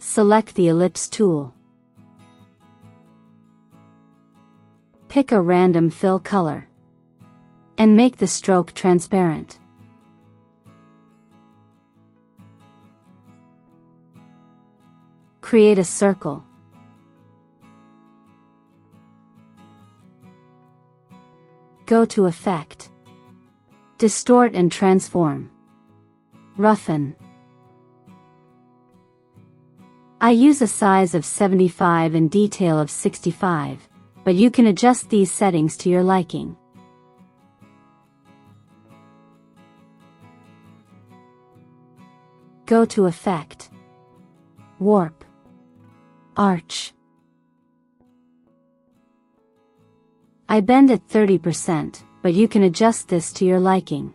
Select the ellipse tool. Pick a random fill color. And make the stroke transparent. Create a circle. Go to Effect. Distort and Transform. Roughen. I use a size of 75 and detail of 65, but you can adjust these settings to your liking. Go to Effect. Warp. Arch. I bend at 30%, but you can adjust this to your liking.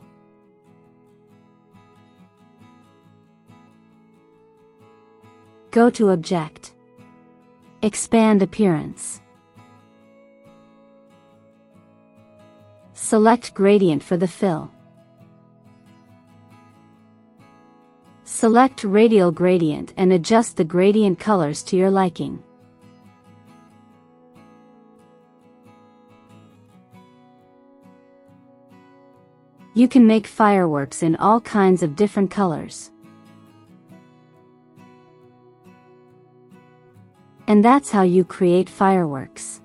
Go to Object. Expand Appearance. Select Gradient for the fill. Select Radial Gradient and adjust the gradient colors to your liking. You can make fireworks in all kinds of different colors. And that's how you create fireworks.